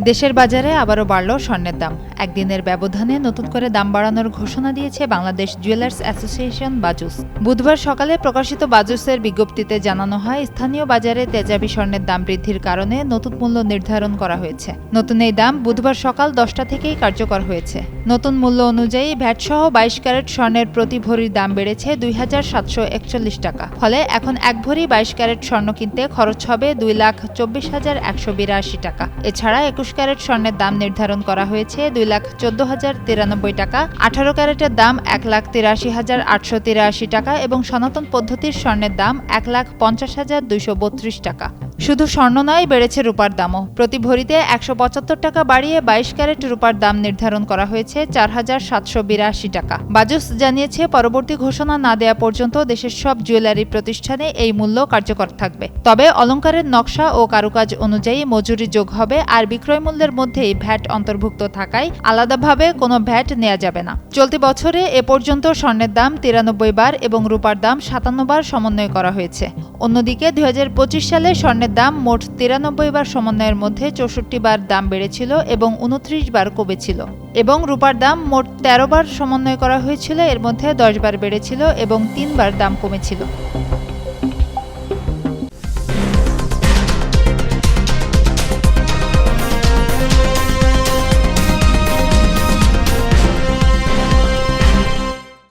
দেশের বাজারে আবারও বাড়ল স্বর্ণের দাম। একদিনের ব্যবধানে নতুন করে দাম বাড়ানোর ঘোষণা দিয়েছে বাংলাদেশ জুয়েলার্স অ্যাসোসিয়েশন বাজুস। বুধবার সকালে প্রকাশিত বাজুসের বিজ্ঞপ্তিতে জানানো হয়, স্থানীয় বাজারে তেজাবি স্বর্ণের দাম বৃদ্ধির কারণে নতুন মূল্য নির্ধারণ করা হয়েছে। নতুন এই দাম বুধবার সকাল 10টা থেকেই কার্যকর হয়েছে। নতুন মূল্য অনুযায়ী ভ্যাটসহ 22 ক্যারেট স্বর্ণের প্রতি ভরির দাম বেড়েছে 2,741 টাকা। ফলে এখন এক ভরি 22 ক্যারেট স্বর্ণ কিনতে খরচ হবে 2,24,182 টাকা। এছাড়া 21 ক্যারেট স্বর্ণের দাম নির্ধারণ করা হয়েছে 2,14,093 টাকা, 18 ক্যারেটের দাম 1,83,883 টাকা এবং সনাতন পদ্ধতির স্বর্ণের দাম 1,50,232 টাকা। শুধু স্বর্ণ নয়, বেড়েছে রূপার দামও। প্রতি ভরিতে 175 টাকা বাড়িয়ে 22 ক্যারেট রূপার দাম নির্ধারণ করা হয়েছে 4,782 টাকা। বাজুস জানিয়েছে, পরবর্তী ঘোষণা না দেয়া পর্যন্ত দেশের সব জুয়েলারি প্রতিষ্ঠানে এই মূল্য কার্যকর থাকবে। তবে অলংকারের নকশা ও কারুকাজ অনুযায়ী মজুরি যোগ হবে, আর বিক্রয় মূল্যের মধ্যেই ভ্যাট অন্তর্ভুক্ত থাকায় আলাদাভাবে কোনো ভ্যাট নেওয়া যাবে না। চলতি বছরে এ পর্যন্ত স্বর্ণের দাম 93 বার এবং রূপার দাম 57 বার সমন্বয় করা হয়েছে। অন্যদিকে 2025 সালে স্বর্ণের দাম মোট 93 বার সমন্বয়ের মধ্যে 64 বার দাম বেড়েছিল এবং 29 বার কমেছিল, এবং রূপার দাম মোট 13 বার সমন্বয় করা হয়েছিল, এর মধ্যে 10 বার বেড়েছিল এবং 3 বার দাম কমেছিল।